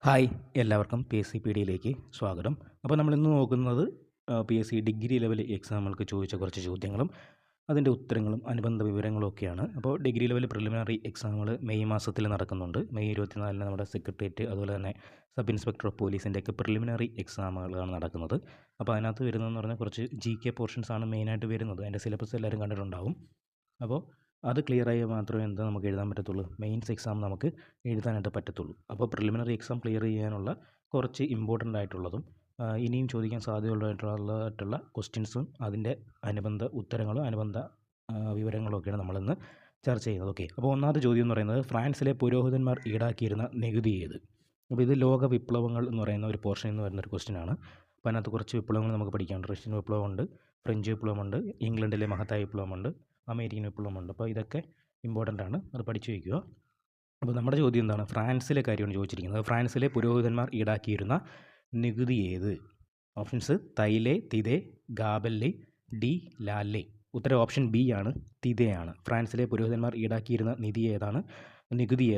Hi എല്ലാവർക്കും PSC സ്വാഗതം. അപ്പോൾ നമ്മളിന്ന് നോക്കുന്നത് PSC ഡിഗ്രി ലെവൽ എക്സാമുകൾക്ക് ചോദിച്ച കുറച്ച് ചോദ്യങ്ങളും അതിൻ്റെ ഉത്തരങ്ങളും അനുബന്ധ വിവരങ്ങളും ഒക്കെയാണ്. അപ്പോൾ ഡിഗ്രി ലെവൽ പ്രിലിമിനറി എക്സാമുകൾ മെയ് മാസത്തിൽ നടക്കുന്നുണ്ട്. മെയ് 24 നമ്മുടെ സെക്രട്ടേറിയറ്റ് അതുപോലെ തന്നെ സബ് ഇൻസ്പെക്ടർ ഓഫ് പോലീസിൻ്റെയൊക്കെ പ്രിലിമിനറി എക്സാമുകളാണ് നടക്കുന്നത്. അപ്പോൾ അതിനകത്ത് വരുന്നതെന്ന് പറഞ്ഞാൽ കുറച്ച് GK പോർഷൻസ് ആണ് മെയിനായിട്ട് വരുന്നത്. അതിൻ്റെ സിലബസ് എല്ലാവരും കണ്ടിട്ടുണ്ടാവും. അപ്പോൾ അത് ക്ലിയർ ആയാൽ മാത്രമേ നമുക്ക് എഴുതാൻ പറ്റത്തുള്ളൂ. മെയിൻസ് എക്സാം നമുക്ക് എഴുതാനായിട്ട് പറ്റത്തുള്ളൂ. അപ്പോൾ പ്രിലിമിനറി എക്സാം ക്ലിയർ ചെയ്യാനുള്ള കുറച്ച് ഇമ്പോർട്ടൻ്റ് ആയിട്ടുള്ളതും ഇനിയും ചോദിക്കാൻ സാധ്യതയുള്ളതായിട്ടുള്ള ക്വസ്റ്റ്യൻസും അതിൻ്റെ അനുബന്ധ ഉത്തരങ്ങളും അനുബന്ധ വിവരങ്ങളും ഒക്കെയാണ് നമ്മളിന്ന് ചർച്ച ചെയ്യുന്നത്. ഓക്കെ, അപ്പോൾ ഒന്നാമത്തെ ചോദ്യം എന്ന് പറയുന്നത് ഫ്രാൻസിലെ പുരോഹിതന്മാർ ഈടാക്കിയിരുന്ന നികുതി ഏത്? അപ്പോൾ ഇത് ലോക വിപ്ലവങ്ങൾ എന്ന് പറയുന്ന ഒരു പോർഷനിൽ നിന്ന് വരുന്നൊരു ക്വസ്റ്റ്യൻ ആണ്. അപ്പോൾ അതിനകത്ത് കുറച്ച് വിപ്ലവങ്ങൾ നമുക്ക് പഠിക്കാനുണ്ട്. റഷ്യൻ വിപ്ലവമുണ്ട്, ഫ്രഞ്ച് വിപ്ലവമുണ്ട്, ഇംഗ്ലണ്ടിലെ മഹത്തായ വിപ്ലവമുണ്ട്, അമേരിക്കൻ വിപ്ലവമുണ്ട്. അപ്പോൾ ഇതൊക്കെ ഇമ്പോർട്ടൻ്റ് ആണ്, അത് പഠിച്ചു വയ്ക്കുക. അപ്പോൾ നമ്മുടെ ചോദ്യം എന്താണ്? ഫ്രാൻസിലെ കാര്യമാണ് ചോദിച്ചിരിക്കുന്നത്. ഫ്രാൻസിലെ പുരോഹിതന്മാർ ഈടാക്കിയിരുന്ന നികുതി ഏത്? Options taille, tithe, gabelle, D ലാല്ലെ. ഉത്തരം ഓപ്ഷൻ ബി ആണ്, തിതയാണ്. ഫ്രാൻസിലെ പുരോഹിതന്മാർ ഈടാക്കിയിരുന്ന നികുതി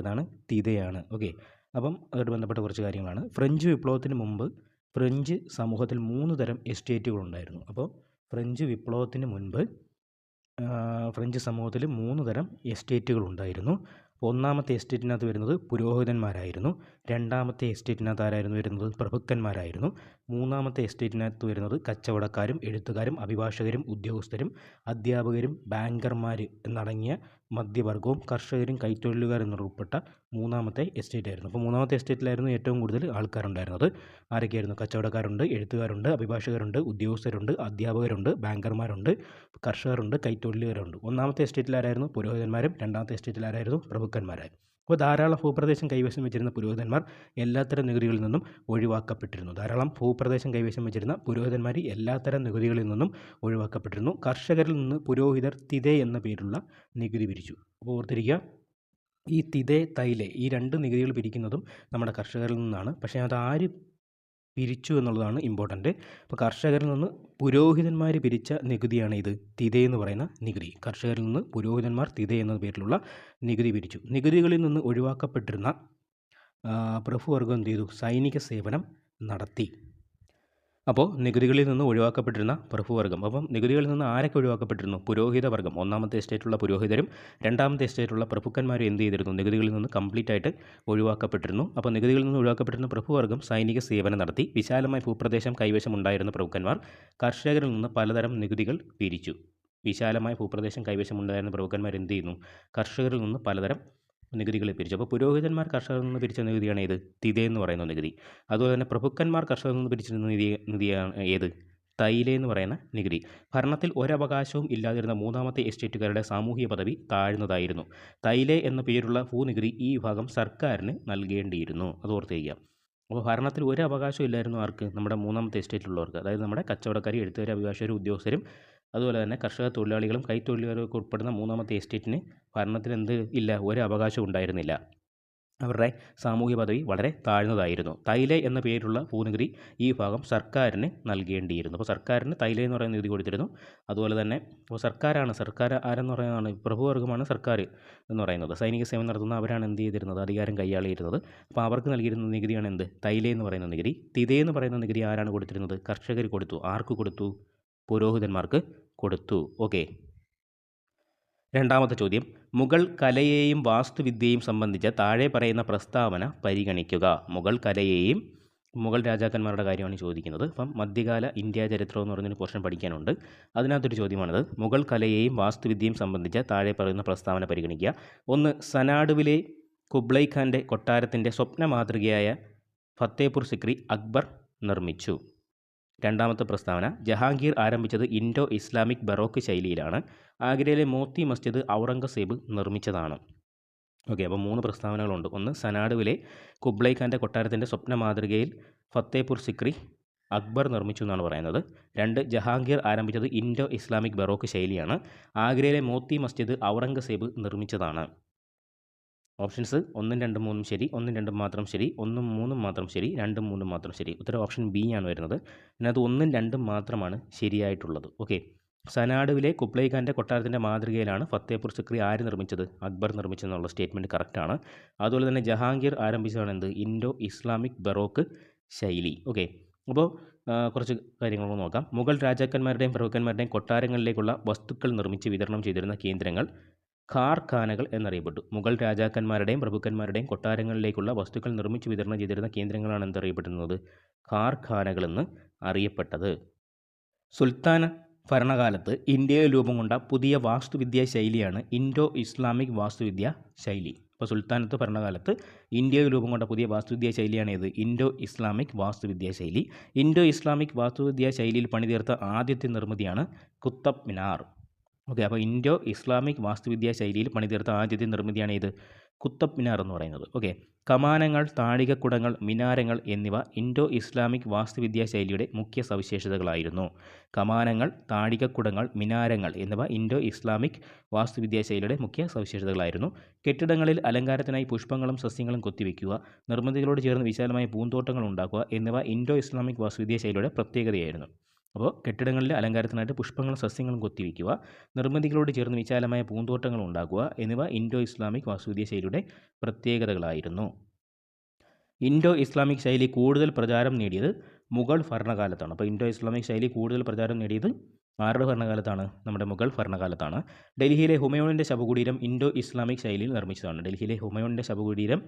ഏതാണ്? തിതയാണ്. ഓക്കെ, അപ്പം അതുമായിട്ട് ബന്ധപ്പെട്ട കുറച്ച് കാര്യങ്ങളാണ്. ഫ്രഞ്ച് വിപ്ലവത്തിന് മുമ്പ് ഫ്രഞ്ച് സമൂഹത്തിൽ 3 തരം എസ്റ്റേറ്റുകളുണ്ടായിരുന്നു. അപ്പോൾ ഫ്രഞ്ച് വിപ്ലവത്തിന് മുൻപ് ഫ്രഞ്ച് സമൂഹത്തിൽ 3 തരം എസ്റ്റേറ്റുകളുണ്ടായിരുന്നു. ഒന്നാമത്തെ എസ്റ്റേറ്റിനകത്ത് വരുന്നത് പുരോഹിതന്മാരായിരുന്നു. രണ്ടാമത്തെ എസ്റ്റേറ്റിനകത്ത് ആരായിരുന്നു വരുന്നത്? പ്രഭുക്കന്മാരായിരുന്നു. മൂന്നാമത്തെ എസ്റ്റേറ്റിനകത്ത് വരുന്നത് കച്ചവടക്കാരും എഴുത്തുകാരും അഭിഭാഷകരും ഉദ്യോഗസ്ഥരും അധ്യാപകരും ബാങ്കർമാർ എന്നടങ്ങിയ മധ്യവർഗവും കർഷകരും കൈത്തൊഴിലുകാരും ഉൾപ്പെട്ട മൂന്നാമത്തെ എസ്റ്റേറ്റ് ആയിരുന്നു. അപ്പോൾ മൂന്നാമത്തെ എസ്റ്റേറ്റിലായിരുന്നു ഏറ്റവും കൂടുതൽ ആൾക്കാരുണ്ടായിരുന്നത്. ആരൊക്കെയായിരുന്നു? കച്ചവടക്കാരുണ്ട്, എഴുത്തുകാരുണ്ട്, അഭിഭാഷകരുണ്ട്, ഉദ്യോഗസ്ഥരുണ്ട്, അധ്യാപകരുണ്ട്, ബാങ്കർമാരുണ്ട്, കർഷകരുണ്ട്, കൈത്തൊഴിലുകാരുണ്ട്. ഒന്നാമത്തെ എസ്റ്റേറ്റിൽ ആരായിരുന്നു? പുരോഹിതന്മാരും. രണ്ടാമത്തെ എസ്റ്റേറ്റിൽ ആരായിരുന്നു? പ്രഭുക്കന്മാരായിരുന്നു. അപ്പോൾ ധാരാളം ഭൂപ്രദേശം കൈവശം വെച്ചിരുന്ന പുരോഹിതന്മാർ എല്ലാത്തരം നികുതികളിൽ നിന്നും ഒഴിവാക്കപ്പെട്ടിരുന്നു. ധാരാളം ഭൂപ്രദേശം കൈവശം വെച്ചിരുന്ന പുരോഹിതന്മാർ എല്ലാത്തരം നികുതികളിൽ നിന്നും ഒഴിവാക്കപ്പെട്ടിരുന്നു. കർഷകരിൽ നിന്ന് പുരോഹിതർ തിതെ എന്ന പേരുള്ള നികുതി പിരിച്ചു. അപ്പോൾ ഓർത്തിരിക്കുക, ഈ തിതെ, തൈലെ ഈ 2 നികുതികൾ പിരിക്കുന്നതും നമ്മുടെ കർഷകരിൽ നിന്നാണ്. പക്ഷേ അത് ആര് പിരിച്ചു എന്നുള്ളതാണ് ഇമ്പോർട്ടൻറ്റ്. അപ്പോൾ കർഷകരിൽ നിന്ന് പുരോഹിതന്മാർ പിരിച്ച നികുതിയാണ് ഇത് തിതെ എന്ന് പറയുന്ന നികുതി. കർഷകരിൽ നിന്ന് പുരോഹിതന്മാർ തിതെ എന്ന പേരിലുള്ള നികുതി പിരിച്ചു. നികുതികളിൽ നിന്ന് ഒഴിവാക്കപ്പെട്ടിരുന്ന പ്രഭുവർഗം എന്ത് ചെയ്തു? സൈനിക സേവനം നടത്തി. അപ്പോൾ നികുതികളിൽ നിന്ന് ഒഴിവാക്കപ്പെട്ടിരുന്ന പ്രഭുവർഗം. അപ്പം നികുതികളിൽ നിന്ന് ആരൊക്കെ ഒഴിവാക്കപ്പെട്ടിരുന്നു? പുരോഹിത വർഗ്ഗം. ഒന്നാമത്തെ എസ്റ്റേറ്റുള്ള പുരോഹിതരും രണ്ടാമത്തെ എസ്റ്റേറ്റുള്ള പ്രഭുക്കന്മാരും എന്ത് ചെയ്തിരുന്നു? നികുതികളിൽ നിന്ന് കംപ്ലീറ്റ് ആയിട്ട് ഒഴിവാക്കപ്പെട്ടിരുന്നു. അപ്പോൾ നികുതികളിൽ നിന്ന് ഒഴിവാക്കപ്പെട്ടിരുന്ന പ്രഭുവർഗം സൈനിക സേവനം നടത്തി. വിശാലമായ ഭൂപ്രദേശം കൈവശമുണ്ടായിരുന്ന പ്രഭുക്കന്മാർ കർഷകരിൽ നിന്ന് പലതരം നികുതികൾ പിരിച്ചു. വിശാലമായ ഭൂപ്രദേശം കൈവശമുണ്ടായിരുന്ന പ്രഭുക്കന്മാർ എന്ത് ചെയ്യുന്നു? കർഷകരിൽ നിന്ന് പലതരം നികുതികളെ പിരിച്ചു. അപ്പോൾ പുരോഹിതന്മാർ കർഷകരിൽ നിന്ന് പിരിച്ച നികുതിയാണ് ഏത്? തിതെ എന്ന് പറയുന്ന നികുതി. അതുപോലെ തന്നെ പ്രഭുക്കന്മാർ കർഷകരിൽ നിന്ന് പിരിച്ചിരുന്ന നികുതിയാണ് ഏത്? തൈലെ എന്ന് പറയുന്ന നികുതി. ഭരണത്തിൽ ഒരവകാശവും ഇല്ലാതിരുന്ന മൂന്നാമത്തെ എസ്റ്റേറ്റുകാരുടെ സാമൂഹിക പദവി താഴ്ന്നതായിരുന്നു. തൈലെ എന്ന പേരുള്ള ഭൂനികുതി ഈ വിഭാഗം സർക്കാരിന് നൽകേണ്ടിയിരുന്നു. അത് ഓർത്ത് വയ്ക്കുക. അപ്പോൾ ഭരണത്തിൽ ഒരു അവകാശവും ഇല്ലായിരുന്നു ആർക്ക്? നമ്മുടെ മൂന്നാമത്തെ എസ്റ്റേറ്റിലുള്ളവർക്ക്. അതായത് നമ്മുടെ കച്ചവടക്കാർ, എഴുത്തുകാർ, അഭിഭാഷകർ, ഉദ്യോഗസ്ഥരും അതുപോലെ തന്നെ കർഷക തൊഴിലാളികളും കൈത്തൊഴിലാളികളൊക്കെ ഉൾപ്പെടുന്ന മൂന്നാമത്തെ എസ്റ്റേറ്റിന് ഭരണത്തിൽ എന്ത് ഇല്ല? ഒരു അവകാശവും ഉണ്ടായിരുന്നില്ല. അവരുടെ സാമൂഹ്യ പദവി വളരെ താഴ്ന്നതായിരുന്നു. തൈലെ എന്ന പേരുള്ള ഭൂനികുതി ഈ വിഭാഗം സർക്കാരിന് നൽകേണ്ടിയിരുന്നു. അപ്പോൾ സർക്കാരിന് തൈലെ എന്ന് പറയുന്ന നികുതി കൊടുത്തിരുന്നു. അതുപോലെ തന്നെ അപ്പോൾ സർക്കാർ ആരെന്ന് പറയുന്നതാണ്? പ്രഭുവർഗമാണ് സർക്കാർ എന്ന് പറയുന്നത്. സൈനിക സേവനം നടത്തുന്ന അവരാണ് എന്ത് ചെയ്തിരുന്നത്? അധികാരം കൈയാളിയിരുന്നത്. അപ്പോൾ അവർക്ക് നൽകിയിരുന്ന നികുതിയാണ് എന്ത്? തൈലെ എന്ന് പറയുന്ന നികുതി. തിതെ എന്ന് പറയുന്ന നികുതി ആരാണ് കൊടുത്തിരുന്നത്? കർഷകർ കൊടുത്തു. ആർക്ക് കൊടുത്തു? പുരോഹിതന്മാർക്ക് കൊടുത്തു. ഓക്കെ, രണ്ടാമത്തെ ചോദ്യം. മുഗൾ കലയെയും വാസ്തുവിദ്യയും സംബന്ധിച്ച താഴെ പറയുന്ന പ്രസ്താവന പരിഗണിക്കുക. മുഗൾ രാജാക്കന്മാരുടെ കാര്യമാണ് ചോദിക്കുന്നത്. അപ്പം മധ്യകാല ഇന്ത്യ ചരിത്രം എന്ന് പറഞ്ഞൊരു പോർഷൻ പഠിക്കാനുണ്ട്. അതിനകത്തൊരു ചോദ്യമാണിത്. മുഗൾ കലയെയും വാസ്തുവിദ്യയും സംബന്ധിച്ച താഴെ പറയുന്ന പ്രസ്താവന പരിഗണിക്കുക. 1. സനാഡുവിലെ കുബ്ലൈ ഖാൻ്റെ കൊട്ടാരത്തിൻ്റെ സ്വപ്ന മാതൃകയായ ഫത്തേപൂർ സിക്രി അക്ബർ നിർമ്മിച്ചു. രണ്ടാമത്തെ പ്രസ്താവന. ജഹാംഗീർ ആരംഭിച്ചത് ഇൻഡോ ഇസ്ലാമിക് ബറോക്ക് ശൈലിയിലാണ്. ആഗ്രയിലെ മോത്തി മസ്ജിദ് ഔറംഗസേബ് നിർമ്മിച്ചതാണ്. ഓക്കെ, അപ്പോൾ 3 പ്രസ്താവനകളുണ്ട്. 1. സനാഡുവിലെ കുബ്ലൈ ഖാൻ്റെ കൊട്ടാരത്തിൻ്റെ സ്വപ്ന മാതൃകയിൽ ഫത്തേപൂർ സിക്രി അക്ബർ നിർമ്മിച്ചു എന്നാണ് പറയുന്നത്. 2. ജഹാംഗീർ ആരംഭിച്ചത് ഇൻഡോ ഇസ്ലാമിക് ബറോക്ക് ശൈലിയാണ്. ആഗ്രയിലെ മോത്തി മസ്ജിദ് ഔറംഗസേബ് നിർമ്മിച്ചതാണ്. ഓപ്ഷൻസ് 1, 2, 3 ശരി, 1, 2 മാത്രം ശരി, 1, 3 മാത്രം ശരി, 2, 3 മാത്രം ശരി. ഉത്തരം ഓപ്ഷൻ ബി ആണ് വരുന്നത്. ഇതിനകത്ത് 1, 2 മാത്രമാണ് ശരിയായിട്ടുള്ളത്. ഓക്കെ, സനാഡുവിലെ കുബ്ലൈ ഖാൻ്റെ കൊട്ടാരത്തിൻ്റെ മാതൃകയിലാണ് ഫത്തേപൂർ സിക്രി ആര് നിർമ്മിച്ചത്? അക്ബർ നിർമ്മിച്ചെന്നുള്ള സ്റ്റേറ്റ്മെൻറ്റ് കറക്റ്റാണ്. അതുപോലെ തന്നെ ജഹാംഗീർ ആരംഭിച്ചതാണ് എന്ത്? ഇൻഡോ ഇസ്ലാമിക് ബറോക്ക് ശൈലി. ഓക്കെ, അപ്പോൾ കുറച്ച് കാര്യങ്ങൾ നോക്കാം. മുഗൾ രാജാക്കന്മാരുടെയും പ്രഭുക്കന്മാരുടെയും കൊട്ടാരങ്ങളിലേക്കുള്ള വസ്തുക്കൾ നിർമ്മിച്ച് വിതരണം ചെയ്തിരുന്ന കേന്ദ്രങ്ങൾ ഖാർഖാനകൾ എന്നറിയപ്പെട്ടു. മുഗൾ രാജാക്കന്മാരുടെയും പ്രഭുക്കന്മാരുടെയും കൊട്ടാരങ്ങളിലേക്കുള്ള വസ്തുക്കൾ നിർമ്മിച്ച് വിതരണം ചെയ്തിരുന്ന കേന്ദ്രങ്ങളാണ് എന്തറിയപ്പെടുന്നത്? ഖാർഖാനകൾ എന്ന് അറിയപ്പെട്ടത്. സുൽത്താൻ ഭരണകാലത്ത് ഇന്ത്യയിൽ രൂപം കൊണ്ട പുതിയ വാസ്തുവിദ്യാ ശൈലിയാണ് ഇൻഡോ ഇസ്ലാമിക് വാസ്തുവിദ്യാ ശൈലി. അപ്പോൾ സുൽത്താനത്ത് ഭരണകാലത്ത് ഇന്ത്യയിൽ രൂപം കൊണ്ട പുതിയ വാസ്തുവിദ്യാ ശൈലിയാണ് ഇത്? ഇൻഡോ ഇസ്ലാമിക് വാസ്തുവിദ്യാ ശൈലി. ഇൻഡോ ഇസ്ലാമിക് വാസ്തുവിദ്യാ ശൈലിയിൽ പണിതീർത്ത ആദ്യത്തെ നിർമ്മിതിയാണ് കുത്തബ് മിനാർ. ഓക്കെ, അപ്പോൾ ഇൻഡോ ഇസ്ലാമിക് വാസ്തുവിദ്യാ ശൈലിയിൽ പണിതീർത്ത ആദ്യത്തെ നിർമ്മിതിയാണ് ഇത്? കുത്തബ് മിനാർ എന്ന് പറയുന്നത്. ഓക്കെ, കമാനങ്ങൾ, താഴികക്കുടങ്ങൾ, മിനാരങ്ങൾ എന്നിവ ഇൻഡോ ഇസ്ലാമിക് വാസ്തുവിദ്യാ ശൈലിയുടെ മുഖ്യ സവിശേഷതകളായിരുന്നു. കമാനങ്ങൾ, താഴികക്കുടങ്ങൾ, മിനാരങ്ങൾ എന്നിവ ഇൻഡോ ഇസ്ലാമിക് വാസ്തുവിദ്യാ ശൈലിയുടെ മുഖ്യ സവിശേഷതകളായിരുന്നു. കെട്ടിടങ്ങളിൽ അലങ്കാരത്തിനായി പുഷ്പങ്ങളും സസ്യങ്ങളും കൊത്തിവെക്കുക, നിർമ്മിതികളോട് ചേർന്ന് വിശാലമായ പൂന്തോട്ടങ്ങൾ ഉണ്ടാക്കുക എന്നിവ ഇൻഡോ ഇസ്ലാമിക് വാസ്തുവിദ്യാ ശൈലിയുടെ പ്രത്യേകതയായിരുന്നു. അപ്പോൾ കെട്ടിടങ്ങളിൽ അലങ്കാരത്തിനായിട്ട് പുഷ്പങ്ങളും സസ്യങ്ങളും കൊത്തിവെക്കുക, നിർമ്മിതികളോട് ചേർന്ന് വിശാലമായ പൂന്തോട്ടങ്ങൾ ഉണ്ടാക്കുക എന്നിവ ഇൻഡോ ഇസ്ലാമിക് വാസ്തുവിദ്യാ ശൈലിയുടെ പ്രത്യേകതകളായിരുന്നു. ഇൻഡോ ഇസ്ലാമിക് ശൈലി കൂടുതൽ പ്രചാരം നേടിയത് മുഗൾ ഭരണകാലത്താണ്. അപ്പോൾ ഇൻഡോ ഇസ്ലാമിക് ശൈലി കൂടുതൽ പ്രചാരം നേടിയത് ആരുടെ ഭരണകാലത്താണ്? നമ്മുടെ മുഗൾ ഭരണകാലത്താണ്. ഡൽഹിയിലെ ഹുമയൂണിൻ്റെ ശവകുടീരം ഇൻഡോ ഇസ്ലാമിക് ശൈലിയിൽ നിർമ്മിച്ചതാണ്. ഡൽഹിയിലെ ഹുമയൂണിൻ്റെ ശവകുടീരം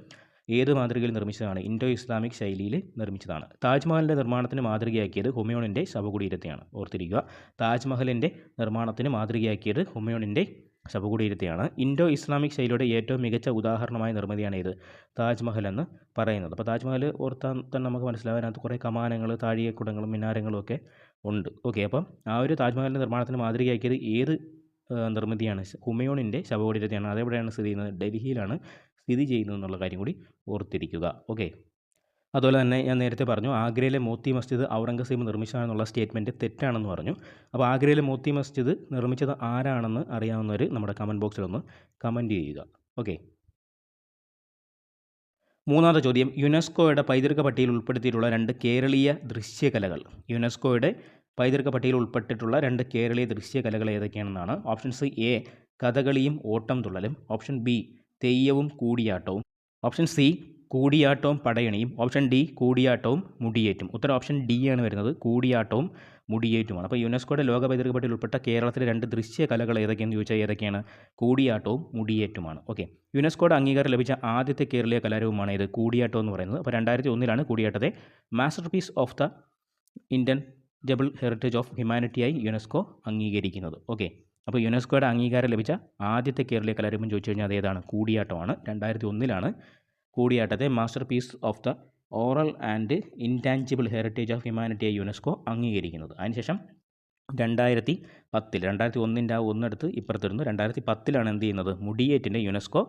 ഏത് മാതൃകയിൽ നിർമ്മിച്ചതാണ്? ഇൻഡോ ഇസ്ലാമിക് ശൈലിയിൽ നിർമ്മിച്ചതാണ്. താജ്മഹലിൻ്റെ നിർമ്മാണത്തിന് മാതൃകയാക്കിയത് ഹുമയൂണിൻ്റെ ശവകുടീരത്തെയാണ്. ഓർത്തിരിക്കുക, താജ്മഹലിൻ്റെ നിർമ്മാണത്തിന് മാതൃകയാക്കിയത് ഹുമയൂണിൻ്റെ ശവകുടീരത്തെയാണ്. ഇൻഡോ ഇസ്ലാമിക് ശൈലിയുടെ ഏറ്റവും മികച്ച ഉദാഹരണമായ നിർമ്മിതിയാണ് ഇത്? താജ്മഹൽ എന്ന് പറയുന്നത്. അപ്പോൾ താജ്മഹൽ ഓർത്താൽ തന്നെ നമുക്ക് മനസ്സിലാവും, അതിനകത്ത് കുറേ കമാനങ്ങൾ, താഴികക്കുടങ്ങളും മിനാരങ്ങളും ഒക്കെ ഉണ്ട്. ഓക്കെ, അപ്പം ആ ഒരു താജ്മഹലിൻ്റെ നിർമ്മാണത്തിന് മാതൃകയാക്കിയത് ഏത് നിർമ്മിതിയാണ്? ഹുമയൂണിൻ്റെ ശവകുടീരത്തെയാണ്. അതെവിടെയാണ് സ്ഥിതി ചെയ്യുന്നത്? ഡൽഹിയിലാണ് സ്ഥിതി ചെയ്യുന്നത് എന്നുള്ള കാര്യം കൂടി ഓർത്തിരിക്കുക. ഓക്കെ, അതുപോലെ തന്നെ ഞാൻ നേരത്തെ പറഞ്ഞു ആഗ്രയിലെ മോത്തി മസ്ജിദ് ഔറംഗസീബ് നിർമ്മിച്ചതാണെന്നുള്ള സ്റ്റേറ്റ്മെൻറ്റ് തെറ്റാണെന്ന് പറഞ്ഞു. അപ്പോൾ ആഗ്രയിലെ മോത്തി മസ്ജിദ് നിർമ്മിച്ചത് ആരാണെന്ന് അറിയാവുന്നവർ നമ്മുടെ കമൻറ്റ് ബോക്സിലൊന്ന് കമൻറ്റ് ചെയ്യുക. ഓക്കെ, മൂന്നാമത്തെ ചോദ്യം, യുനെസ്കോയുടെ പൈതൃക പട്ടികയിൽ ഉൾപ്പെടുത്തിയിട്ടുള്ള 2 കേരളീയ ദൃശ്യകലകൾ. യുനെസ്കോയുടെ പൈതൃക പട്ടികയിൽ ഉൾപ്പെട്ടിട്ടുള്ള 2 കേരളീയ ദൃശ്യകലകൾ ഏതൊക്കെയാണെന്നാണ്. ഓപ്ഷൻ സി എ കഥകളിയും ഓട്ടം തുള്ളലും, ഓപ്ഷൻ ബി തെയ്യവും കൂടിയാട്ടവും, ഓപ്ഷൻ സി കൂടിയാട്ടവും പടയണിയും, ഓപ്ഷൻ ഡി കൂടിയാട്ടവും മുടിയേറ്റും. ഉത്തരം ഓപ്ഷൻ ഡി ആണ് വരുന്നത്, കൂടിയാട്ടവും മുടിയേറ്റുമാണ്. അപ്പോൾ യുനെസ്കോയുടെ ലോക പൈതൃക പട്ടികയിൽ ഉൾപ്പെട്ട കേരളത്തിലെ 2 ദൃശ്യകലകൾ ഏതൊക്കെയെന്ന് ചോദിച്ചാൽ ഏതൊക്കെയാണ്? കൂടിയാട്ടവും മുടിയേറ്റുമാണ്. ഓക്കെ, യുനെസ്കോയുടെ അംഗീകാരം ലഭിച്ച ആദ്യത്തെ കേരളീയ കലാരൂപമാണ് ഇത് കൂടിയാട്ടം എന്ന് പറയുന്നത്. അപ്പോൾ 2001 കൂടിയാട്ടത്തെ masterpiece of the intangible heritage of ഹ്യൂമാനിറ്റിയായി യുനെസ്കോ അംഗീകരിക്കുന്നത്. ഓക്കെ, അപ്പോൾ യുനെസ്കോയുടെ അംഗീകാരം ലഭിച്ച ആദ്യത്തെ കേരളീയ കലാരൂപം ചോദിച്ചു കഴിഞ്ഞാൽ അത് ഏതാണ്? കൂടിയാട്ടമാണ്. 2001 കൂടിയാട്ടത്തെ masterpiece of the oral and intangible heritage of ഹ്യൂമാനിറ്റിയായി യുനെസ്കോ അംഗീകരിക്കുന്നത്. അതിനുശേഷം 2001 ആ ഒന്നെടുത്ത് ഇപ്പുറത്തിരുന്നു 2010 എന്ത് ചെയ്യുന്നത്? മുടിയേറ്റിൻ്റെ UNESCO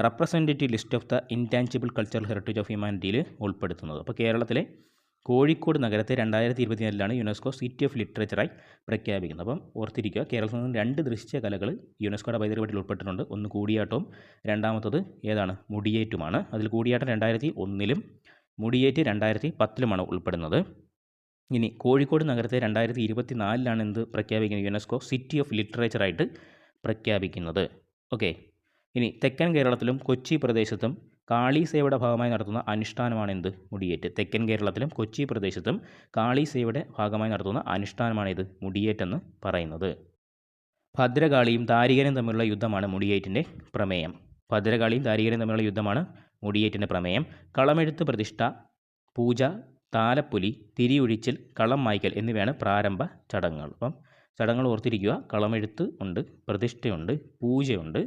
representative list of the intangible cultural heritage of ഹ്യൂമാനിറ്റിയിൽ ഉൾപ്പെടുത്തുന്നത്. അപ്പോൾ കേരളത്തിലെ കോഴിക്കോട് നഗരത്തെ 2024 യുനെസ്കോ സിറ്റി ഓഫ് ലിറ്ററേച്ചറായി പ്രഖ്യാപിക്കുന്നത്. അപ്പം ഓർത്തിരിക്കുക, കേരളത്തിൽ നിന്ന് 2 ദൃശ്യകലകൾ യുനെസ്കോയുടെ പൈതൃക പട്ടികയിൽ ഉൾപ്പെട്ടിട്ടുണ്ട്. ഒന്ന് കൂടിയാട്ടവും രണ്ടാമത്തത് ഏതാണ്? മുടിയേറ്റുമാണ്. അതിൽ കൂടിയാട്ടം 2001 മുടിയേറ്റ് 2010 ഉൾപ്പെടുന്നത്. ഇനി കോഴിക്കോട് നഗരത്തെ 2024 എന്ത് പ്രഖ്യാപിക്കുന്നത്? യുനെസ്കോ സിറ്റി ഓഫ് ലിറ്ററേച്ചറായിട്ട് പ്രഖ്യാപിക്കുന്നത്. ഓക്കെ, ഇനി തെക്കൻ കേരളത്തിലും കൊച്ചി പ്രദേശത്തും കാളി സേവയുടെ ഭാഗമായി നടത്തുന്ന അനുഷ്ഠാനമാണ് എന്ത്? മുടിയേറ്റ്. തെക്കൻ കേരളത്തിലും കൊച്ചി പ്രദേശത്തും കാളി സേവയുടെ ഭാഗമായി നടത്തുന്ന അനുഷ്ഠാനമാണ് ഇത്? മുടിയേറ്റെന്ന് പറയുന്നത്. ഭദ്രകാളിയും ദാരികനും തമ്മിലുള്ള യുദ്ധമാണ് മുടിയേറ്റിൻ്റെ പ്രമേയം. ഭദ്രകാളിയും ദാരികനും തമ്മിലുള്ള യുദ്ധമാണ് മുടിയേറ്റിൻ്റെ പ്രമേയം. കളമെഴുത്ത്, പ്രതിഷ്ഠ, പൂജ, താലപ്പൊലി, തിരിയൊഴിച്ചിൽ, കളം മായ്ക്കൽ എന്നിവയാണ് പ്രാരംഭ ചടങ്ങുകൾ. അപ്പം ചടങ്ങുകൾ ഓർത്തിരിക്കുക, കളമെഴുത്ത് ഉണ്ട്, പ്രതിഷ്ഠയുണ്ട്, പൂജയുണ്ട്,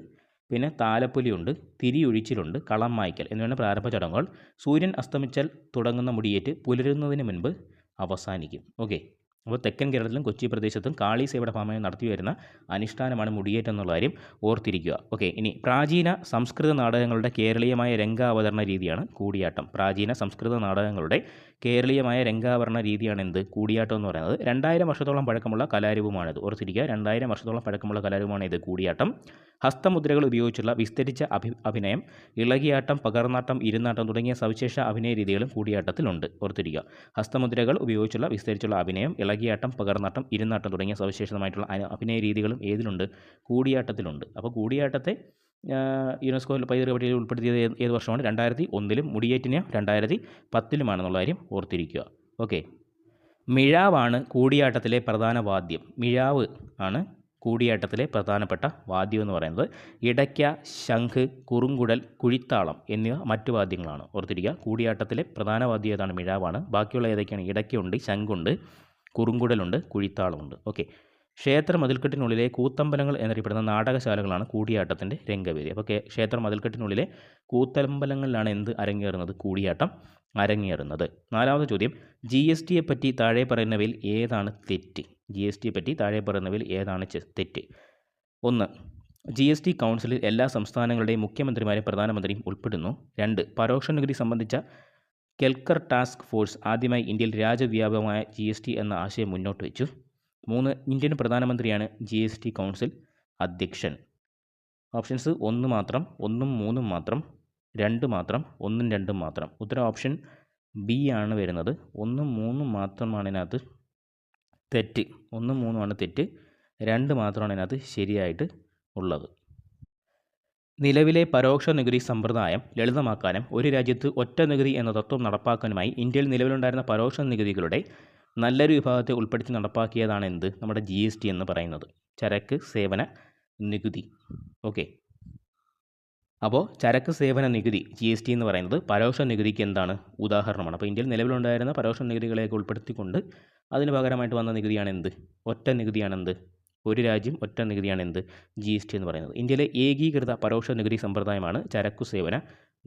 പിന്നെ താലപ്പൊലിയുണ്ട്, തിരിയൊഴിച്ചിലുണ്ട്, കളം മായ്ക്കൽ എന്നിവയാണ് പ്രാരംഭ ചടങ്ങുകൾ. സൂര്യൻ അസ്തമിച്ചാൽ തുടങ്ങുന്ന മുടിയേറ്റ് പുലരുന്നതിന് മുൻപ് അവസാനിക്കും. ഓക്കെ, അപ്പോൾ തെക്കൻ കേരളത്തിലും കൊച്ചി പ്രദേശത്തും കാളി സേവയുടെ ഭാഗമായി നടത്തി വരുന്ന അനുഷ്ഠാനമാണ് മുടിയേറ്റ് എന്നുള്ള കാര്യം ഓർത്തിരിക്കുക. ഓക്കെ, ഇനി പ്രാചീന സംസ്കൃത നാടകങ്ങളുടെ കേരളീയമായ രംഗാവതരണ രീതിയാണ് കൂടിയാട്ടം. പ്രാചീന സംസ്കൃത നാടകങ്ങളുടെ കേരളീയമായ രംഗാവതരണ രീതിയാണ് എന്ത്? കൂടിയാട്ടം എന്ന് പറയുന്നത്. 2000 വർഷത്തോളം പഴക്കമുള്ള കലാരൂപമാണിത്. ഓർത്തിരിക്കുക, 2000 വർഷത്തോളം പഴക്കമുള്ള കലാരൂപമാണ് ഇത് കൂടിയാട്ടം. ഹസ്തമുദ്രകൾ ഉപയോഗിച്ചുള്ള വിസ്തരിച്ച അഭിനയം, ഇളകിയാട്ടം, പകർന്നാട്ടം, ഇരുന്നാട്ടം തുടങ്ങിയ സവിശേഷ അഭിനയ രീതികളും കൂടിയാട്ടത്തിലുണ്ട്. ഓർത്തിരിക്കുക, ഹസ്തമുദ്രകൾ ഉപയോഗിച്ചുള്ള വിസ്തരിച്ചുള്ള അഭിനയം, ഇളകിയാട്ടം, പകർന്നാട്ടം, ഇരുന്നാട്ടം തുടങ്ങിയ സവിശേഷമായിട്ടുള്ള അഭിനയ രീതികളും ഏതിലുണ്ട്? കൂടിയാട്ടത്തിലുണ്ട്. അപ്പോൾ കൂടിയാട്ടത്തെ യുനെസ്കോ പൈതൃക പട്ടികയിൽ ഉൾപ്പെടുത്തിയത് ഏത് വർഷമാണ്? 2001 മുടിയേറ്റിനെ 2010 കാര്യം ഓർത്തിരിക്കുക. ഓക്കെ. മിഴാവാണ് കൂടിയാട്ടത്തിലെ പ്രധാന വാദ്യം. മിഴാവ് ആണ് കൂടിയാട്ടത്തിലെ പ്രധാനപ്പെട്ട വാദ്യം എന്ന് പറയുന്നത്. ഇടയ്ക്ക, ശംഖ്, കുറുങ്കുഴൽ, കുഴിത്താളം എന്നിവ മറ്റു വാദ്യങ്ങളാണ്. ഓർത്തിരിക്കുക. കൂടിയാട്ടത്തിലെ പ്രധാന വാദ്യം ഏതാണ്? മിഴാവാണ്. ബാക്കിയുള്ള ഏതൊക്കെയാണ്? ഇടയ്ക്കുണ്ട്, ശംഖുണ്ട്, കുറുങ്കുഴലുണ്ട്, കുഴിത്താളമുണ്ട്. ഓക്കെ. ക്ഷേത്ര മതിൽക്കെട്ടിനുള്ളിലെ കൂത്തമ്പലങ്ങൾ എന്നറിയപ്പെടുന്ന നാടകശാലകളാണ് കൂടിയാട്ടത്തിൻ്റെ രംഗവേദി. അപ്പോൾ ക്ഷേത്ര മതിൽക്കെട്ടിനുള്ളിലെ കൂത്തമ്പലങ്ങളിലാണ് എന്ത് അരങ്ങേറുന്നത്? കൂടിയാട്ടം അരങ്ങേറുന്നത്. 4ാമത്തെ ചോദ്യം, GST പറ്റി താഴെ പറയുന്നവയിൽ ഏതാണ് തെറ്റ്? GST പറ്റി താഴെ പറയുന്നവയിൽ ഏതാണ് തെറ്റ്? 1. GST കൗൺസിലിൽ എല്ലാ സംസ്ഥാനങ്ങളുടെയും മുഖ്യമന്ത്രിമാരും പ്രധാനമന്ത്രിയും ഉൾപ്പെടുന്നു. 2. പരോക്ഷ നികുതി സംബന്ധിച്ച കെൽക്കർ ടാസ്ക് ഫോഴ്സ് ആദ്യമായി ഇന്ത്യയിൽ രാജ്യവ്യാപകമായ GST എന്ന ആശയം മുന്നോട്ട് വെച്ചു. 3. ഇന്ത്യൻ പ്രധാനമന്ത്രിയാണ് GST കൗൺസിൽ അധ്യക്ഷൻ. ഓപ്ഷൻസ് 1 മാത്രം, 1ഉം 3ഉം മാത്രം, 2 മാത്രം, 1ഉം 2ഉം മാത്രം. ഉത്തരം ഓപ്ഷൻ ബി ആണ് വരുന്നത്. 1ഉം 3ഉം മാത്രമാണ് ഇതിനകത്ത് തെറ്റ്. 1ഉം 3ഉമാണ് തെറ്റ്. 2 മാത്രമാണ് ഇതിനകത്ത് ശരിയായിട്ട് ഉള്ളത്. നിലവിലെ പരോക്ഷ നികുതി സമ്പ്രദായം ലളിതമാക്കാനും ഒരു രാജ്യത്ത് ഒറ്റ നികുതി എന്ന തത്വം നടപ്പാക്കാനുമായി ഇന്ത്യയിൽ നിലവിലുണ്ടായിരുന്ന പരോക്ഷ നികുതികളുടെ നല്ലൊരു വിഭാഗത്തെ ഉൾപ്പെടുത്തി നടപ്പാക്കിയതാണ് എന്ത്? നമ്മുടെ GST എന്ന് പറയുന്നത്. ചരക്ക് സേവന നികുതി. ഓക്കെ. അപ്പോൾ ചരക്ക് സേവന നികുതി GST എന്ന് പറയുന്നത് പരോക്ഷ നികുതിക്ക് എന്താണ്? ഉദാഹരണമാണ്. അപ്പോൾ ഇന്ത്യയിൽ നിലവിലുണ്ടായിരുന്ന പരോക്ഷ നികുതികളെയൊക്കെ ഉൾപ്പെടുത്തിക്കൊണ്ട് അതിന് പകരമായിട്ട് വന്ന നികുതിയാണ് എന്ത്? ഒറ്റ നികുതിയാണ് എന്ത്? ഒരു രാജ്യം ഒറ്റ നികുതിയാണ് എന്ത്? GST എന്ന് പറയുന്നത്. ഇന്ത്യയിലെ ഏകീകൃത പരോക്ഷ നികുതി സമ്പ്രദായമാണ് ചരക്കു സേവന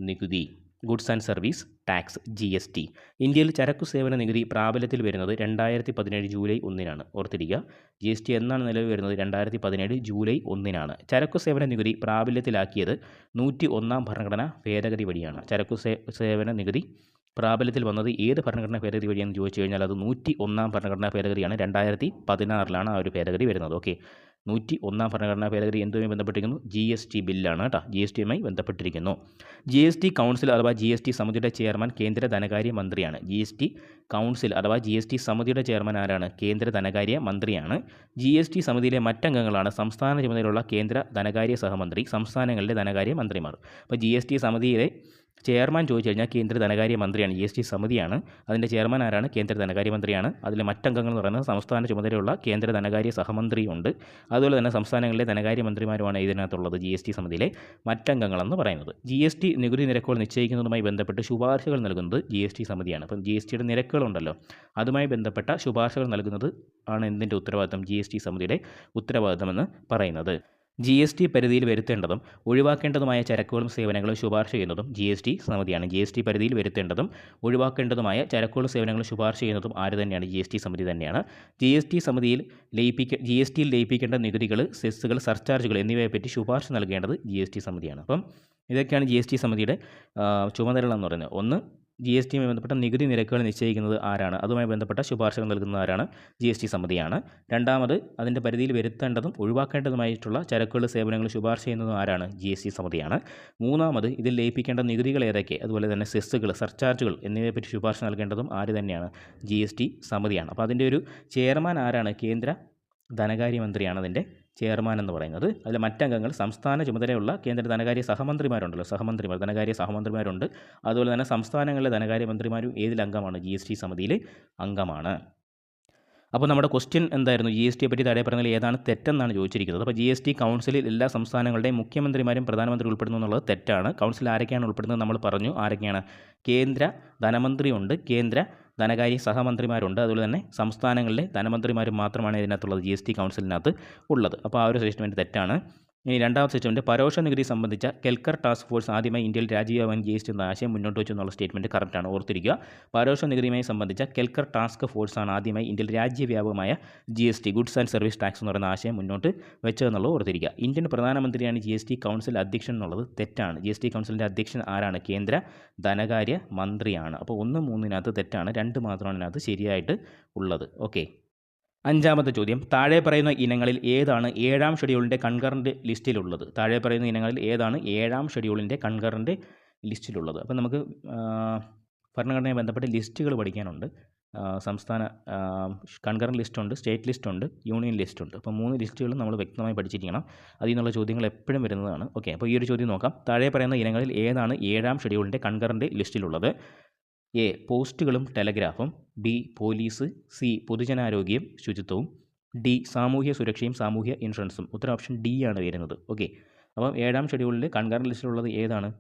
നികുതി, goods and service tax, GST. ഇന്ത്യയിൽ ചരക്കു സേവന നികുതി പ്രാബല്യത്തിൽ വരുന്നത് 2017 ജൂലൈ 1 ഓർത്തിരിക്കുക. GST എന്നാണ് നിലവിൽ വരുന്നത്? 2017 ജൂലൈ 1 ചരക്കു സേവന നികുതി പ്രാബല്യത്തിലാക്കിയത് 101 ഭരണഘടനാ ഭേദഗതി വഴിയാണ്. ചരക്കു സേവന നികുതി പ്രാബല്യത്തിൽ വന്നത് ഏത് ഭരണഘടനാ ഭേദഗതി വഴിയെന്ന് ചോദിച്ചു കഴിഞ്ഞാൽ അത് 101 ഭരണഘടനാ ഭേദഗതിയാണ്. 2016 ആ ഒരു ഭേദഗതി വരുന്നത്. ഓക്കെ. 101 ഭരണഘടനാ ഭേദഗതി എന്തുമായി ബന്ധപ്പെട്ടിരിക്കുന്നു? GST ബില്ലാണ് കേട്ടോ. GSTയുമായി ബന്ധപ്പെട്ടിരിക്കുന്നു. GST കൗൺസിൽ അഥവാ GST സമിതിയുടെ ചെയർമാൻ കേന്ദ്ര ധനകാര്യ മന്ത്രിയാണ്. GST കൗൺസിൽ അഥവാ GST സമിതിയുടെ ചെയർമാൻ ആരാണ്? കേന്ദ്ര ധനകാര്യ മന്ത്രിയാണ്. GST സമിതിയിലെ മറ്റംഗങ്ങളാണ് സംസ്ഥാന ചുമതലയുള്ള കേന്ദ്ര ധനകാര്യ സഹമന്ത്രി, സംസ്ഥാനങ്ങളിലെ ധനകാര്യ മന്ത്രിമാർ. അപ്പോൾ GST സമിതിയിലെ ചെയർമാൻ ചോദിച്ചു കഴിഞ്ഞാൽ കേന്ദ്ര ധനകാര്യ മന്ത്രിയാണ്. GST സമിതിയാണ്. അതിൻ്റെ ചെയർമാൻ ആരാണ്? കേന്ദ്ര ധനകാര്യ മന്ത്രിയാണ്. അതിലെ മറ്റംഗങ്ങൾ എന്ന് പറയുന്നത് സംസ്ഥാന ചുമതലയുള്ള കേന്ദ്ര ധനകാര്യ സഹമന്ത്രിയുണ്ട്. അതുപോലെ തന്നെ സംസ്ഥാനങ്ങളിലെ ധനകാര്യ മന്ത്രിമാരുമാണ് ഇതിനകത്തുള്ളത് GST സമിതിയിലെ മറ്റംഗങ്ങളെന്ന് പറയുന്നത്. GST നികുതി നിരക്കുകൾ നിശ്ചയിക്കുന്നതുമായി ബന്ധപ്പെട്ട് ശുപാർശകൾ നൽകുന്നത് GST സമിതിയാണ്. അപ്പം GSTയുടെ നിരക്കുകളുണ്ടല്ലോ, അതുമായി ബന്ധപ്പെട്ട ശുപാർശകൾ നൽകുന്നത് ആണ് എന്തിൻ്റെ ഉത്തരവാദിത്തം? GST സമിതിയുടെ ഉത്തരവാദിത്തമെന്ന് പറയുന്നത്. GST പരിധിയിൽ വരുത്തേണ്ടതും ഒഴിവാക്കേണ്ടതുമായ ചരക്കുകളും സേവനങ്ങളും ശുപാർശ ചെയ്യുന്നതും GST സമിതിയാണ്. GST പരിധിയിൽ വരുത്തേണ്ടതും ഒഴിവാക്കേണ്ടതുമായ ചരക്കുകളും സേവനങ്ങളും ശുപാർശ ചെയ്യുന്നതും ആര് തന്നെയാണ്? GST സമിതി തന്നെയാണ്. GST സമിതിയിൽ GSTയിൽ ലയിപ്പിക്കേണ്ട നികുതികൾ, സെസ്സുകൾ, സർചാർജുകൾ എന്നിവയെപ്പറ്റി ശുപാർശ നൽകേണ്ടത് GST സമിതിയാണ്. അപ്പം ഇതൊക്കെയാണ് GST സമിതിയുടെ ചുമതലകളെന്ന് പറയുന്നത്. ഒന്ന്, GSTയുമായി ബന്ധപ്പെട്ട നികുതി നിരക്കുകൾ നിശ്ചയിക്കുന്നത് ആരാണ്? അതുമായി ബന്ധപ്പെട്ട ശുപാർശകൾ നൽകുന്നത് ആരാണ്? GST സമിതിയാണ്. രണ്ടാമത്, അതിൻ്റെ പരിധിയിൽ വരുത്തേണ്ടതും ഒഴിവാക്കേണ്ടതുമായിട്ടുള്ള ചരക്കുകൾ, സേവനങ്ങൾ ശുപാർശ ചെയ്യുന്നതും ആരാണ്? GST സമിതിയാണ്. മൂന്നാമത്, ഇതിൽ ലയിപ്പിക്കേണ്ട നികുതികൾ ഏതൊക്കെ, അതുപോലെ തന്നെ സെസ്സുകൾ, സർചാർജുകൾ എന്നിവയെപ്പറ്റി ശുപാർശ നൽകേണ്ടതും ആര് തന്നെയാണ്? GST സമിതിയാണ്. അപ്പോൾ അതിൻ്റെ ഒരു ചെയർമാൻ ആരാണ്? കേന്ദ്ര ധനകാര്യ മന്ത്രിയാണ് അതിൻ്റെ ചെയർമാൻ എന്ന് പറയുന്നത്. അതിൽ മറ്റംഗങ്ങൾ സംസ്ഥാന ചുമതലയുള്ള കേന്ദ്ര ധനകാര്യ സഹമന്ത്രിമാരുണ്ടല്ലോ, ധനകാര്യ സഹമന്ത്രിമാരുണ്ട്. അതുപോലെ തന്നെ സംസ്ഥാനങ്ങളിലെ ധനകാര്യ മന്ത്രിമാരും ഏതിൽ അംഗമാണ്? GST സമിതിയിൽ അംഗമാണ്. അപ്പോൾ നമ്മുടെ ക്വസ്റ്റ്യൻ എന്തായിരുന്നു? GSTയെ പറ്റി താഴെ പറഞ്ഞാൽ ഏതാണ് തെറ്റെന്നാണ് ചോദിച്ചിരിക്കുന്നത്. അപ്പോൾ GST കൗൺസിലിൽ എല്ലാ സംസ്ഥാനങ്ങളുടെയും മുഖ്യമന്ത്രിമാരും പ്രധാനമന്ത്രി ഉൾപ്പെടുന്നു എന്നുള്ളത് തെറ്റാണ്. കൗൺസിൽ ആരൊക്കെയാണ് ഉൾപ്പെടുന്നത് നമ്മൾ പറഞ്ഞു. ആരൊക്കെയാണ്? കേന്ദ്ര ധനമന്ത്രിയുണ്ട്, കേന്ദ്ര ധനകാര്യ സഹമന്ത്രിമാരുണ്ട്, അതുപോലെ തന്നെ സംസ്ഥാനങ്ങളിലെ ധനമന്ത്രിമാരും മാത്രമാണ് ഇതിനകത്തുള്ളത്, GST കൗൺസിലിനകത്ത് ഉള്ളത്. അപ്പോൾ ആ ഒരു സ്റ്റേറ്റ്മെൻറ്റ് തെറ്റാണ്. ഇനി രണ്ടാമത്തെ സ്റ്റേറ്റ്മെൻറ്റ്, പരോക്ഷ നികുതി സംബന്ധിച്ച കെൽക്കർ ടാസ്ക് ഫോഴ്സ് ആദ്യമായി ഇന്ത്യയിൽ രാജ്യവ്യാപകം GST എന്ന ആശയം മുന്നോട്ട് വെച്ചു എന്നുള്ള സ്റ്റേറ്റ്മെൻറ്റ് കറക്റ്റാണ്. ഓർത്തിരിക്കുക. പരോക്ഷ നികുതിയുമായി സംബന്ധിച്ച കെൽക്കർ ടാസ്ക് ഫോഴ്സാണ് ആദ്യമായി ഇന്ത്യയിൽ രാജ്യവ്യാപകമായ GST, goods and service tax എന്ന് പറയുന്ന ആശയം മുന്നോട്ട് വെച്ചതെന്നുള്ളത് ഓർത്തിരിക്കുക. ഇന്ത്യൻ പ്രധാനമന്ത്രിയാണ് GST കൗൺസിൽ അധ്യക്ഷൻ എന്നുള്ളത് തെറ്റാണ്. GST കൗൺസിലിൻ്റെ അധ്യക്ഷൻ ആരാണ്? കേന്ദ്ര ധനകാര്യ മന്ത്രിയാണ്. അപ്പോൾ 1, 3 തെറ്റാണ്, 2 മാത്രമാണ് ഇതിനകത്ത് ശരിയായിട്ട് ഉള്ളത്. ഓക്കെ. അഞ്ചാമത്തെ ചോദ്യം, താഴെ പറയുന്ന ഇനങ്ങളിൽ ഏതാണ് 7ാം ഷെഡ്യൂളിൻ്റെ കൺകറൻറ്റ് ലിസ്റ്റിലുള്ളത്? താഴെ പറയുന്ന ഇനങ്ങളിൽ ഏതാണ് 7ാം ഷെഡ്യൂളിൻ്റെ കൺകറൻറ്റ് ലിസ്റ്റിലുള്ളത്? അപ്പോൾ നമുക്ക് ഭരണഘടനയെ ബന്ധപ്പെട്ട ലിസ്റ്റുകൾ പഠിക്കാനുണ്ട്. സംസ്ഥാന കൺകറൻറ്റ് ലിസ്റ്റുണ്ട്, സ്റ്റേറ്റ് ലിസ്റ്റുണ്ട്, യൂണിയൻ ലിസ്റ്റുണ്ട്. അപ്പോൾ 3 ലിസ്റ്റുകളും നമ്മൾ വ്യക്തമായി പഠിച്ചിരിക്കണം. അതിൽ നിന്നുള്ള ചോദ്യങ്ങൾ എപ്പോഴും വരുന്നതാണ്. ഓക്കെ, അപ്പോൾ ഈ ഒരു ചോദ്യം നോക്കാം. താഴെ പറയുന്ന ഇനങ്ങളിൽ ഏതാണ് 7ാം ഷെഡ്യൂളിൻ്റെ കൺകറൻറ്റ് ലിസ്റ്റിലുള്ളത്? എ പോസ്റ്റുകളും ടെലഗ്രാഫും, ബി പോലീസ്, സി പൊതുജനാരോഗ്യം ശുചിത്വവും, ഡി സാമൂഹ്യ സുരക്ഷയും സാമൂഹ്യ ഇൻഷുറൻസും. ഉത്തരം ഓപ്ഷൻ ഡി ആണ് വരുന്നത്. ഓക്കെ, അപ്പം 7ാം ഷെഡ്യൂളിൽ കൺകറൻറ്റ് ലിസ്റ്റിലുള്ളത് ഏതാണ്?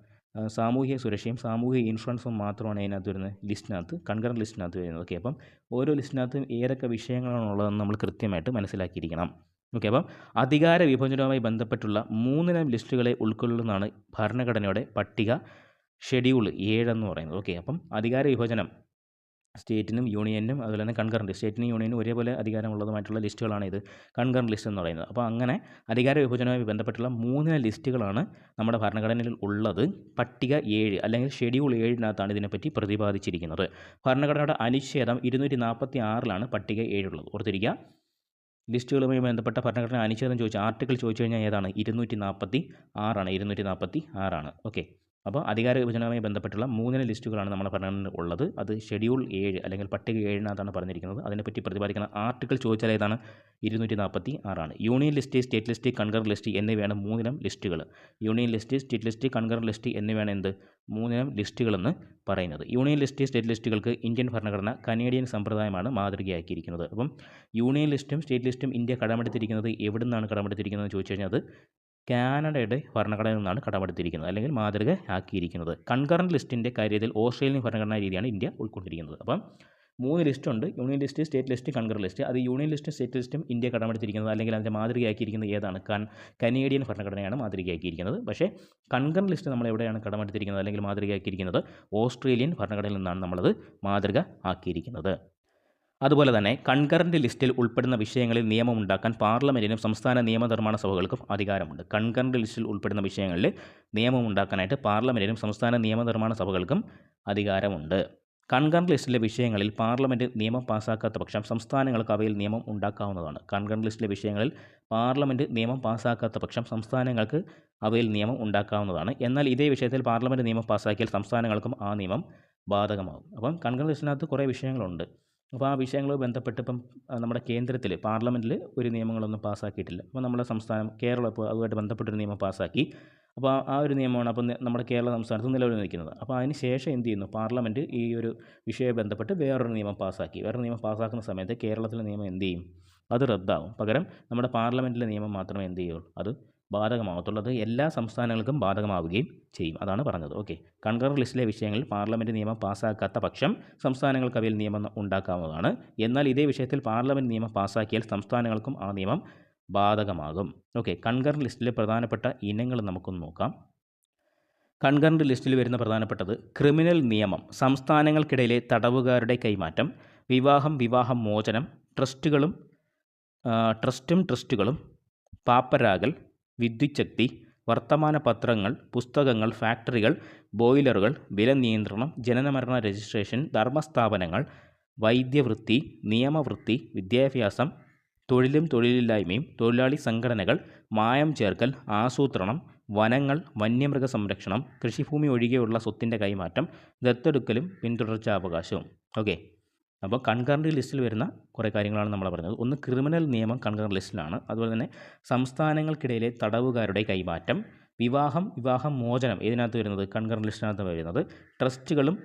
സാമൂഹ്യ സുരക്ഷയും സാമൂഹ്യ ഇൻഷുറൻസും മാത്രമാണ് അതിനകത്ത് വരുന്നത്, ലിസ്റ്റിനകത്ത്, കൺകറൻറ്റ് ലിസ്റ്റിനകത്ത് വരുന്നത്. ഓക്കെ, അപ്പം ഓരോ ലിസ്റ്റിനകത്തും ഏതൊക്കെ വിഷയങ്ങളാണുള്ളതെന്ന് നമ്മൾ കൃത്യമായിട്ട് മനസ്സിലാക്കിയിരിക്കണം. ഓക്കെ, അപ്പം അധികാര വിഭജനവുമായി ബന്ധപ്പെട്ടുള്ള 3 ലിസ്റ്റുകളെ ഉൾക്കൊള്ളുന്നതാണ് ഭരണഘടനയുടെ പട്ടിക ഷെഡ്യൂൾ 7 എന്ന് പറയുന്നത്. ഓക്കെ, അപ്പം അധികാര വിഭജനം സ്റ്റേറ്റിനും യൂണിയനും അതുപോലെ തന്നെ കൺകറൻറ്റ്, സ്റ്റേറ്റിനും യൂണിയനും ഒരേപോലെ അധികാരമുള്ളതുമായിട്ടുള്ള ലിസ്റ്റുകളാണ് ഇത് കൺകറൻറ്റ് ലിസ്റ്റ് എന്ന് പറയുന്നത്. അപ്പോൾ അങ്ങനെ അധികാര വിഭജനവുമായി ബന്ധപ്പെട്ടുള്ള 3 ലിസ്റ്റുകളാണ് നമ്മുടെ ഭരണഘടനയിൽ ഉള്ളത്. പട്ടിക 7 അല്ലെങ്കിൽ ഷെഡ്യൂൾ 7-നകത്താണ് ഇതിനെപ്പറ്റി പ്രതിപാദിച്ചിരിക്കുന്നത്. ഭരണഘടനയുടെ അനുച്ഛേദം 246-ലാണ് പട്ടിക 7 ഉള്ളത്. ഓർത്തിരിക്കുക, ലിസ്റ്റുകളുമായി ബന്ധപ്പെട്ട ഭരണഘടന അനുച്ഛേദം ആർട്ടിക്കിൾ ചോദിച്ചു കഴിഞ്ഞാൽ ഏതാണ്? 246-ആണ്. ഓക്കെ, അപ്പോൾ അധികാര വിഭജനവുമായി ബന്ധപ്പെട്ടുള്ള 3 ലിസ്റ്റുകളാണ് നമ്മുടെ ഭരണഘടനയിൽ ഉള്ളത്. അത് ഷെഡ്യൂൾ 7 അല്ലെങ്കിൽ പട്ടിക 7-നകത്താണ് പറഞ്ഞിരിക്കുന്നത്. അതിനെപ്പറ്റി പ്രതിപാദിക്കുന്ന ആർട്ടിക്കിൾ ചോദിച്ചാൽ ഏതാണ്? 246-ആണ്. Union list, state list, concurrent list എന്നിവയാണ് 3 ലിസ്റ്റുകൾ. Union list, state list, concurrent list എന്നിവയാണ് എന്ത്? 3 ലിസ്റ്റുകളെന്ന് പറയുന്നത്. യൂണിയൻ ലിസ്റ്റ്, സ്റ്റേറ്റ് ലിസ്റ്റുകൾക്ക് ഇന്ത്യൻ ഭരണഘടന കനേഡിയൻ സമ്പ്രദായമാണ് മാതൃകയാക്കിയിരിക്കുന്നത്. അപ്പം യൂണിയൻ ലിസ്റ്റും സ്റ്റേറ്റ് ലിസ്റ്റും ഇന്ത്യ കടമെടുത്തിരിക്കുന്നത് എവിടെ നിന്നാണ് കടമെടുത്തിരിക്കുന്നത് എന്ന് ചോദിച്ചു കഴിഞ്ഞാൽ അത് കാനഡയുടെ ഭരണഘടനയിൽ നിന്നാണ് കടമെടുത്തിരിക്കുന്നത് അല്ലെങ്കിൽ മാതൃക ആക്കിയിരിക്കുന്നത്. കൺകറൻറ്റ് ലിസ്റ്റിൻ്റെ കാര്യത്തിൽ ഓസ്ട്രേലിയൻ ഭരണഘടനാ രീതിയാണ് ഇന്ത്യ ഉൾക്കൊണ്ടിരിക്കുന്നത്. അപ്പം 3 ലിസ്റ്റുണ്ട്, union list, state list, concurrent list. അത് യൂണിയൻ ലിസ്റ്റും സ്റ്റേറ്റ് ലിസ്റ്റും ഇന്ത്യ കടമെടുത്തിരിക്കുന്നത് അല്ലെങ്കിൽ അതിൻ്റെ മാതൃകയാക്കിയിരിക്കുന്നത് ഏതാണ്? കനേഡിയൻ ഭരണഘടനയാണ് മാതൃകയാക്കിയിരിക്കുന്നത്. പക്ഷേ കൺകറൻറ്റ് ലിസ്റ്റ് നമ്മൾ എവിടെയാണ് കടമെടുത്തിരിക്കുന്നത് അല്ലെങ്കിൽ മാതൃകയാക്കിയിരിക്കുന്നത്? ഓസ്ട്രേലിയൻ ഭരണഘടനയിൽ നിന്നാണ് നമ്മളത് മാതൃക ആക്കിയിരിക്കുന്നത്. അതുപോലെ തന്നെ കൺകറൻറ്റ് ലിസ്റ്റിൽ ഉൾപ്പെടുന്ന വിഷയങ്ങളിൽ നിയമമുണ്ടാക്കാൻ പാർലമെൻറ്റിനും സംസ്ഥാന നിയമനിർമ്മാണ സഭകൾക്കും അധികാരമുണ്ട്. കൺകറൻറ്റ് ലിസ്റ്റിൽ ഉൾപ്പെടുന്ന വിഷയങ്ങളിൽ നിയമമുണ്ടാക്കാനായിട്ട് പാർലമെൻറ്റിനും സംസ്ഥാന നിയമനിർമ്മാണ സഭകൾക്കും അധികാരമുണ്ട്. കൺകറൻറ്റ് ലിസ്റ്റിലെ വിഷയങ്ങളിൽ പാർലമെൻറ്റ് നിയമം പാസ്സാക്കാത്ത പക്ഷം സംസ്ഥാനങ്ങൾക്ക് അവയിൽ നിയമം ഉണ്ടാക്കാവുന്നതാണ്. കൺകറൻറ്റ് ലിസ്റ്റിലെ വിഷയങ്ങളിൽ പാർലമെൻറ്റ് നിയമം പാസ്സാക്കാത്ത പക്ഷം സംസ്ഥാനങ്ങൾക്ക് അവയിൽ നിയമം ഉണ്ടാക്കാവുന്നതാണ്. എന്നാൽ ഇതേ വിഷയത്തിൽ പാർലമെൻറ്റ് നിയമം പാസ്സാക്കിയാൽ സംസ്ഥാനങ്ങൾക്കും ആ നിയമം ബാധകമാകും. അപ്പം കൺകറൻറ്റ് ലിസ്റ്റിനകത്ത് കുറേ വിഷയങ്ങളുണ്ട്. അപ്പോൾ ആ വിഷയങ്ങളുമായി ബന്ധപ്പെട്ട് ഇപ്പം നമ്മുടെ കേന്ദ്രത്തിൽ പാർലമെൻറ്റിൽ ഒരു നിയമങ്ങളൊന്നും പാസ്സാക്കിയിട്ടില്ല. അപ്പോൾ നമ്മുടെ സംസ്ഥാനം കേരളം ഇപ്പോൾ അതുമായിട്ട് ബന്ധപ്പെട്ടൊരു നിയമം പാസ്സാക്കി. അപ്പോൾ ആ ഒരു നിയമമാണ് അപ്പം നമ്മുടെ കേരള സംസ്ഥാനത്ത് നിലവിൽ നിൽക്കുന്നത്. അപ്പോൾ അതിന് ശേഷം എന്ത് ചെയ്യുന്നു? പാർലമെൻറ്റ് ഈ ഒരു വിഷയവുമായി ബന്ധപ്പെട്ട് വേറൊരു നിയമം പാസ്സാക്കി. വേറൊരു നിയമം പാസ്സാക്കുന്ന സമയത്ത് കേരളത്തിലെ നിയമം എന്ത് ചെയ്യും? അത് റദ്ദാകും. പകരം നമ്മുടെ പാർലമെൻറ്റിലെ നിയമം മാത്രമേ എന്ത് ചെയ്യുള്ളൂ? അത് ബാധകമാകത്തുള്ളൂ. അത് എല്ലാ സംസ്ഥാനങ്ങൾക്കും ബാധകമാവുകയും ചെയ്യും. അതാണ് പറഞ്ഞത്. ഓക്കെ, കൺകറൻറ്റ് ലിസ്റ്റിലെ വിഷയങ്ങളിൽ പാർലമെൻറ്റ് നിയമം പാസ്സാക്കാത്ത പക്ഷം സംസ്ഥാനങ്ങൾക്ക് അവയിൽ നിയമം ഉണ്ടാക്കാവുന്നതാണ്. എന്നാൽ ഇതേ വിഷയത്തിൽ പാർലമെൻറ്റ് നിയമം പാസ്സാക്കിയാൽ സംസ്ഥാനങ്ങൾക്കും ആ നിയമം ബാധകമാകും. ഓക്കെ, കൺകറൻറ്റ് ലിസ്റ്റിലെ പ്രധാനപ്പെട്ട ഇനങ്ങൾ നമുക്കൊന്ന് നോക്കാം. കൺകറൻറ്റ് ലിസ്റ്റിൽ വരുന്ന പ്രധാനപ്പെട്ടത് ക്രിമിനൽ നിയമം, സംസ്ഥാനങ്ങൾക്കിടയിലെ തടവുകാരുടെ കൈമാറ്റം, വിവാഹമോചനം, ട്രസ്റ്റുകളും, പാപ്പരാകൽ, വിദ്യുച്ഛക്തി, വർത്തമാന പത്രങ്ങൾ, പുസ്തകങ്ങൾ, ഫാക്ടറികൾ, ബോയിലറുകൾ, വില നിയന്ത്രണം, ജനനമരണ രജിസ്ട്രേഷൻ, ധർമ്മസ്ഥാപനങ്ങൾ, വൈദ്യവൃത്തി, നിയമവൃത്തി, വിദ്യാഭ്യാസം, തൊഴിലും തൊഴിലില്ലായ്മയും, തൊഴിലാളി സംഘടനകൾ, മായം ചേർക്കൽ, ആസൂത്രണം, വനങ്ങൾ, വന്യമൃഗ സംരക്ഷണം, കൃഷിഭൂമി ഒഴികെയുള്ള സ്വത്തിൻ്റെ കൈമാറ്റം, ദത്തെടുക്കലും പിന്തുടർച്ചാവകാശവും. ഓക്കെ, അപ്പോൾ കൺകറൻറ്റ് ലിസ്റ്റിൽ വരുന്ന കുറേ കാര്യങ്ങളാണ് നമ്മൾ പറഞ്ഞത്. ഒന്ന്, ക്രിമിനൽ നിയമം കൺകറൻറ്റ് ലിസ്റ്റിലാണ്. അതുപോലെ തന്നെ സംസ്ഥാനങ്ങൾക്കിടയിലെ തടവുകാരുടെ കൈമാറ്റം, വിവാഹമോചനം ഇതിനകത്ത് വരുന്നത് കൺകറൻറ്റ് ലിസ്റ്റിനകത്ത് വരുന്നത്, ട്രസ്റ്റുകളും,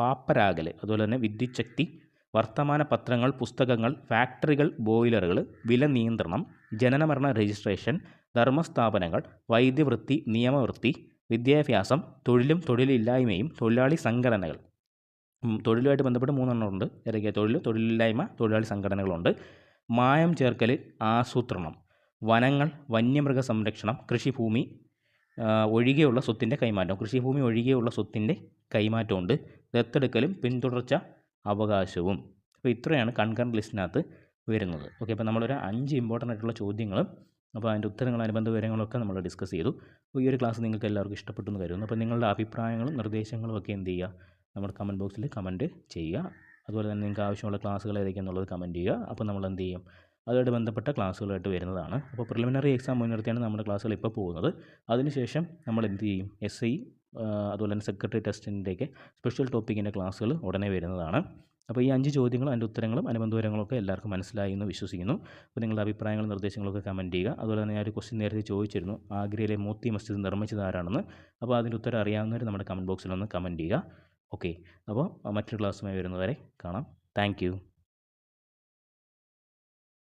പാപ്പരാകൽ, അതുപോലെ തന്നെ വിദ്യുച്ഛക്തി, വർത്തമാന പത്രങ്ങൾ, പുസ്തകങ്ങൾ, ഫാക്ടറികൾ, ബോയിലറുകൾ, വില നിയന്ത്രണം, ജനനമരണ രജിസ്ട്രേഷൻ, ധർമ്മസ്ഥാപനങ്ങൾ, വൈദ്യവൃത്തി, നിയമവൃത്തി, വിദ്യാഭ്യാസം, തൊഴിലും തൊഴിലില്ലായ്മയും, തൊഴിലാളി സംഘടനകൾ. തൊഴിലുമായിട്ട് ബന്ധപ്പെട്ട് 3 ഉണ്ട്. ഏതൊക്കെയാണ്? തൊഴിലില്ലായ്മ, തൊഴിലാളി സംഘടനകളുണ്ട്. മായം ചേർക്കൽ, ആസൂത്രണം, വനങ്ങൾ, വന്യമൃഗ സംരക്ഷണം, കൃഷിഭൂമി ഒഴികെയുള്ള സ്വത്തിൻ്റെ കൈമാറ്റമുണ്ട്. ദത്തെടുക്കലും പിന്തുടർച്ച അവകാശവും. അപ്പോൾ ഇത്രയാണ് കൺകറൻറ്റ് ലിസ്റ്റിനകത്ത് വരുന്നത്. ഓക്കെ, അപ്പോൾ നമ്മളൊരു 5 ഇമ്പോർട്ടൻ്റ് ആയിട്ടുള്ള ചോദ്യങ്ങളും അപ്പോൾ അതിൻ്റെ ഉത്തരങ്ങളും അനുബന്ധ വിവരങ്ങളൊക്കെ നമ്മൾ ഡിസ്കസ് ചെയ്തു. അപ്പോൾ ഈ ഒരു ക്ലാസ് നിങ്ങൾക്ക് എല്ലാവർക്കും ഇഷ്ടപ്പെട്ടു എന്ന് കരുതുന്നു. അപ്പോൾ നിങ്ങളുടെ അഭിപ്രായങ്ങളും നിർദ്ദേശങ്ങളും ഒക്കെ എന്ത് ചെയ്യുക? നമ്മുടെ കമൻറ്റ് ബോക്സിൽ കമൻറ്റ് ചെയ്യുക. അതുപോലെ തന്നെ നിങ്ങൾക്ക് ആവശ്യമുള്ള ക്ലാസ്സുകൾ ഏതൊക്കെയാണെന്നുള്ളത് കമൻറ്റ് ചെയ്യുക. അപ്പോൾ നമ്മൾ എന്ത് ചെയ്യും? അതുമായിട്ട് ബന്ധപ്പെട്ട ക്ലാസ്സുകളായിട്ട് വരുന്നതാണ്. അപ്പോൾ പ്രിലിമിനറി എക്സാം മുൻനിർത്തിയാണ് നമ്മുടെ ക്ലാസ്സുകൾ ഇപ്പോൾ പോകുന്നത്. അതിനുശേഷം നമ്മൾ എന്ത് ചെയ്യും? SI അതുപോലെ തന്നെ സെക്രട്ടറി ടെസ്റ്റിൻ്റെയൊക്കെ സ്പെഷ്യൽ ടോപ്പിക്കിൻ്റെ ക്ലാസ്സുകൾ ഉടനെ വരുന്നതാണ്. അപ്പോൾ ഈ 5 ചോദ്യങ്ങളും അതിൻ്റെ ഉത്തരങ്ങളും അനുബന്ധ വിവരങ്ങളൊക്കെ എല്ലാവർക്കും മനസ്സിലായി എന്ന് വിശ്വസിക്കുന്നു. അപ്പോൾ നിങ്ങളുടെ അഭിപ്രായങ്ങളും നിർദ്ദേശങ്ങളൊക്കെ കമൻറ്റ് ചെയ്യുക. അതുപോലെ തന്നെ ഞാൻ ഒരു ക്വസ്റ്റ്യൻ നേരത്തെ ചോദിച്ചിരുന്നു, ആഗ്രയിലെ മോത്തി മസ്ജിദ് നിർമ്മിച്ചത് ആരാണെന്ന്. അപ്പോൾ അതിൻ്റെ ഉത്തരം അറിയാവുന്നവർ നമ്മുടെ കമൻറ്റ് ബോക്സിലൊന്ന് കമൻറ്റ് ചെയ്യുക. ഓക്കെ, അപ്പോൾ മറ്റൊരു ക്ലാസ്സുമായി വരുന്നവരെ കാണാം. Thank you.